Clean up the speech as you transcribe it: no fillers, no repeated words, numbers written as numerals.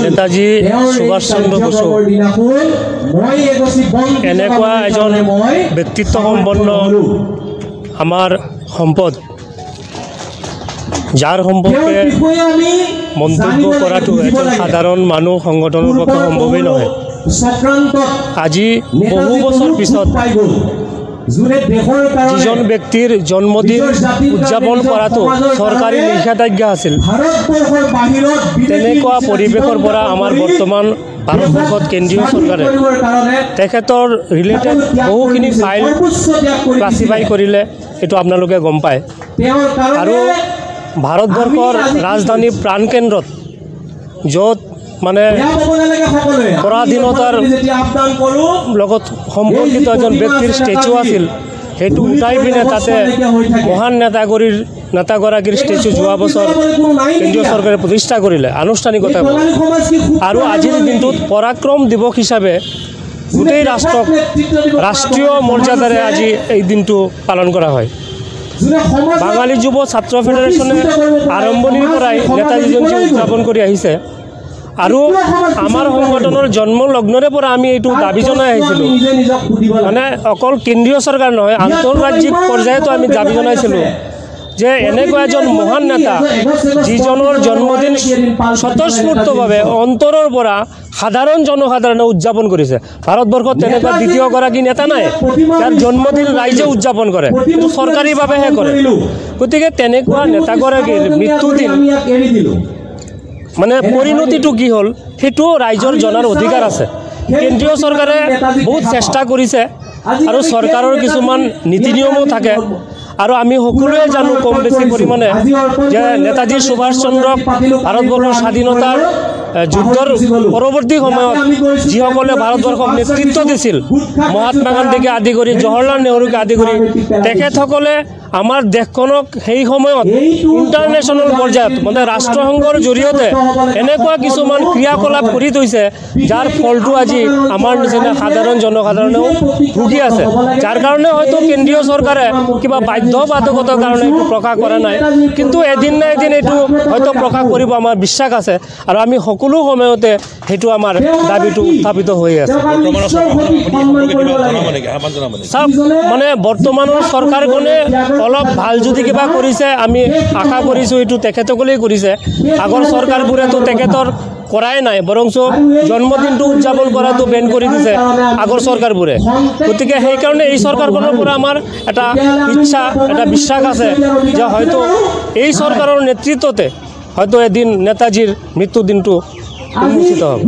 নেতাজী সুভাষ চন্দ্ৰ বসু এনেকুৱা এজন ব্যক্তিত্ব সম্পন্ন আমাৰ সম্পদ, যাৰ সম্পৰ্কে মন্তব্য কৰাটো এজন সাধাৰণ মানুহ সংগঠনৰ পক্ষে সম্ভৱেই নহয়। আজি বহু বছৰ পিছত যিজন ব্যক্তিৰ জন্মদিন উদযাপন কৰাটো চৰকাৰী নিষেধাজ্ঞা আছিল, তেনেকুৱা পৰিৱেশৰ পৰা আমাৰ বৰ্তমান ভাৰতবৰ্ষত কেন্দ্ৰীয় চৰকাৰে তেখেতৰ ৰিলেটেড বহুখিনি ফাইল ক্লাছিফাই কৰিলে, এইটো আপোনালোকে গম পায়। আৰু ভাৰতবৰ্ষৰ ৰাজধানী প্ৰাণকেন্দ্ৰত য'ত মানে পৰাধীনতাৰ লগত সম্পৰ্কিত এজন ব্যক্তিৰ ষ্টেচু আছিল, সেইটো উঠাই পিনে তাতে মহান নেতাগৰাকীৰ ষ্টেচু যোৱা বছৰ কেন্দ্ৰীয় চৰকাৰে প্ৰতিষ্ঠা কৰিলে আনুষ্ঠানিকতা। আৰু আজিৰ দিনটোত পৰাক্ৰম দিৱস হিচাপে গোটেই ৰাষ্ট্ৰক ৰাষ্ট্ৰীয় মৰ্যাদাৰে আজি এই দিনটো পালন কৰা হয়। বাঙালী যুৱ ছাত্ৰ ফেডাৰেশ্যনে আৰম্ভণিৰ পৰাই নেতাজী জয়ন্তী উদযাপন কৰি আহিছে। আৰু আমাৰ সংগঠনৰ জন্ম লগ্নৰে পৰা আমি এইটো দাবী জনাই আহিছিলোঁ, মানে অকল কেন্দ্ৰীয় চৰকাৰ নহয়, আন্তঃৰাজ্যিক পৰ্যায়তো আমি দাবী জনাইছিলোঁ যে এনেকুৱা এজন মহান নেতা যিজনৰ জন্মদিন স্বতঃস্ফূৰ্তভাৱে অন্তৰৰ পৰা সাধাৰণ জনসাধাৰণে উদযাপন কৰিছে। ভাৰতবৰ্ষত তেনেকুৱা দ্বিতীয়গৰাকী নেতা নাই যাৰ জন্মদিন ৰাইজে উদযাপন কৰে, কিন্তু চৰকাৰীভাৱেহে কৰে। গতিকে তেনেকুৱা নেতাগৰাকীৰ মৃত্যুদিন মানে পৰিণতিটো কি হ'ল সেইটো ৰাইজৰ জনাৰ অধিকাৰ আছে। কেন্দ্ৰীয় চৰকাৰে বহুত চেষ্টা কৰিছে আৰু চৰকাৰৰ কিছুমান নীতি নিয়মো থাকে। আৰু আমি সকলোৱে জানো কম বেছি পৰিমাণে যে নেতাজী সুভাষ চন্দ্ৰক ভাৰতবৰ্ষৰ স্বাধীনতাৰ যুদ্ধৰ পৰৱৰ্তী সময়ত যিসকলে ভাৰতবৰ্ষক নেতৃত্ব দিছিল, মহাত্মা গান্ধীকে আদি কৰি জৱাহৰলাল নেহৰুকে আদি কৰি, তেখেতসকলে আমাৰ দেশখনক সেই সময়ত ইণ্টাৰনেশ্যনেল পৰ্যায়ত মানে ৰাষ্ট্ৰসংঘৰ জৰিয়তে এনেকুৱা কিছুমান ক্ৰিয়াকলাপ কৰি থৈছে, যাৰ ফলটো আজি আমাৰ নিচিনা সাধাৰণ জনসাধাৰণেও ভুগি আছে। যাৰ কাৰণে হয়তো কেন্দ্ৰীয় চৰকাৰে কিবা বাধ্যবাধকতাৰ কাৰণে এইটো প্ৰকাশ কৰা নাই, কিন্তু এদিন না এদিন এইটো হয়তো প্ৰকাশ কৰিব আমাৰ বিশ্বাস আছে। আৰু আমি সকলো সময়তে সেইটো আমাৰ দাবীটো উত্থাপিত হৈ আছে। চাওক, মানে বৰ্তমানৰ চৰকাৰখনে অলপ ভাল যদি কিবা কৰিছে, আমি আশা কৰিছোঁ এইটো তেখেতসকলেই কৰিছে। আগৰ চৰকাৰবোৰেতো তেখেতৰ কৰাই নাই, বৰঞ্চ জন্মদিনটো উদযাপন কৰাটো বেন কৰি দিছে আগৰ চৰকাৰবোৰে। গতিকে সেইকাৰণে এই চৰকাৰখনৰ পৰা আমাৰ এটা ইচ্ছা, এটা বিশ্বাস আছে যে হয়তো এই চৰকাৰৰ নেতৃত্বতে হয়তো এদিন নেতাজীৰ মৃত্যুদিনটো উন্মোচিত হ'ব।